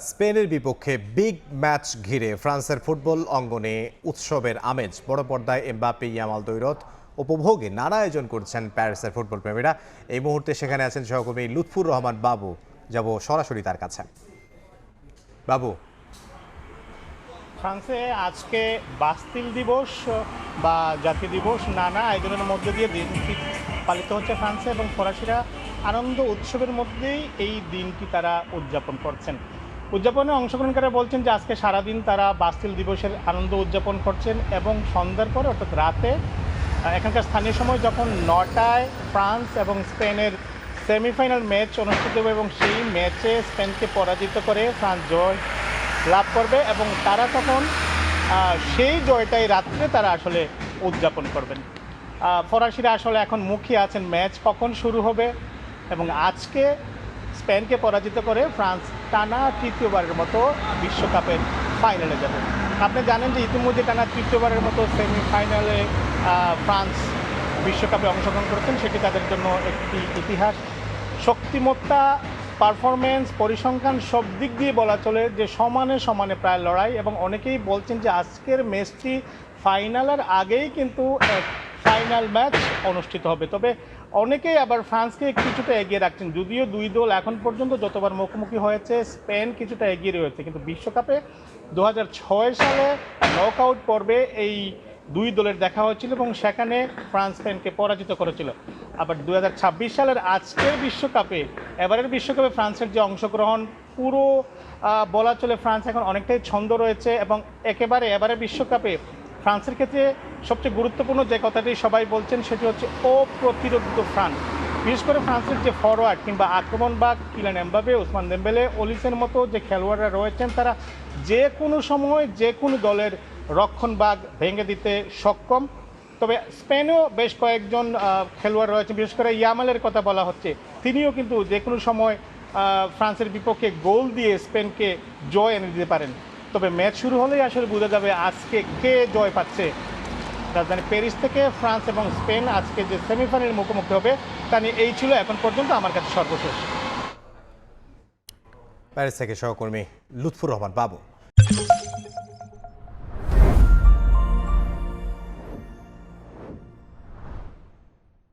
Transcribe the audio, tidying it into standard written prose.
স্পেনের বিপক্ষে big match ঘিরে ফ্রান্সের ফুটবল অঙ্গনে উৎসবের আমেজ। বড় পর্দায় এমবাপ্পে, ইয়ামাল দ্বৈরথ উপভোগে নানা আয়োজন করছেন প্যারিসের ফুটবল প্রেমীরা। এই মুহূর্তে সেখানে আছেন সহকর্মী লুৎফুর রহমান বাবু। যাব সরাসরি তার কাছে। বাবু, ফ্রান্সে আজকে বাস্তিল দিবস বা জাতীয় দিবস নানা আয়োজনের মধ্যে দিয়ে দিনটি পালিত হচ্ছে ফ্রান্সে, এবং ফরাসিরা আনন্দ উৎসবের মধ্যেই এই দিনটি তারা উদযাপন করছেন। উদযাপনে অংশগ্রহণকারীরা বলছেন যে আজকে সারাদিন তারা বাস্তিল দিবসের আনন্দ উদযাপন করছেন, এবং সন্ধ্যার পরে অর্থাৎ রাতে এখানকার স্থানীয় সময় যখন 9টায় ফ্রান্স এবং স্পেনের সেমিফাইনাল ম্যাচ অনুষ্ঠিত হবে, এবং সেই ম্যাচে স্পেনকে পরাজিত করে ফ্রান্স জয় লাভ করবে, এবং তারা তখন সেই জয়টাই রাত্রে তারা আসলে উদযাপন করবেন। ফরাসিরা আসলে এখন মুখিয়ে আছেন ম্যাচ কখন শুরু হবে, এবং আজকে স্পেনকে পরাজিত করে ফ্রান্স টানা তৃতীয়বারের মতো বিশ্বকাপের ফাইনালে যাবে। আপনি জানেন যে ইতিমধ্যে টানা তৃতীয়বারের মতো সেমিফাইনালে ফ্রান্স বিশ্বকাপে অংশগ্রহণ করেছেন। সেটি তাদের জন্য একটি ইতিহাস। শক্তিমত্তা, পারফরমেন্স, পরিসংখ্যান সব দিক দিয়ে বলা চলে যে সমানে সমানে প্রায় লড়াই, এবং অনেকেই বলছেন যে আজকের ম্যাচটি ফাইনালের আগেই কিন্তু ফাইনাল ম্যাচ অনুষ্ঠিত হবে। তবে অনেকেই আবার ফ্রান্সকে কিছুটা এগিয়ে রাখছেন, যদিও দুই দল এখন পর্যন্ত যতবার মুখোমুখি হয়েছে স্পেন কিছুটা এগিয়ে রয়েছে, কিন্তু বিশ্বকাপে 2006 সালে নকআউট পর্বে এই দুই দলের দেখা হয়েছিল, এবং সেখানে ফ্রান্স স্পেনকে পরাজিত করেছিল। আবার 2026 সালের আজকের বিশ্বকাপে, এবারের বিশ্বকাপে ফ্রান্সের যে অংশগ্রহণ, পুরো বলা চলে ফ্রান্স এখন অনেকটাই ছন্দ রয়েছে, এবং একেবারে এবারের বিশ্বকাপে ফ্রান্সের ক্ষেত্রে সবচেয়ে গুরুত্বপূর্ণ যে কথাটি সবাই বলছেন সেটি হচ্ছে অপ্রতিরোধিত ফ্রান্স। বিশেষ করে ফ্রান্সের যে ফরওয়ার্ড কিংবা আক্রমণবাগ কিলিয়ান এমবাপ্পে, ওসমান দেমবেলে, অলিসের মতো যে খেলোয়াড়রা রয়েছেন, তারা যে কোনো সময় যে কোনো দলের রক্ষণভাগ ভেঙে দিতে সক্ষম। তবে স্পেনেও বেশ কয়েকজন খেলোয়াড় রয়েছে, বিশেষ করে ইয়ামালের কথা বলা হচ্ছে, তিনিও কিন্তু যে কোনো সময় ফ্রান্সের বিপক্ষে গোল দিয়ে স্পেনকে জয় এনে দিতে পারেন। তবে ম্যাচ শুরু হলেই আসলে বোঝা যাবে আজকে কে জয় পাচ্ছে। রাজধানী প্যারিস থেকে ফ্রান্স এবং স্পেন আজকে যে সেমিফাইনাল মুখোমুখি হবে তা নিয়ে এই ছিল এখন পর্যন্ত আমার কাছে সর্বশেষ। প্যারিস থেকে সহকর্মী লুৎফুর রহমান বাবু।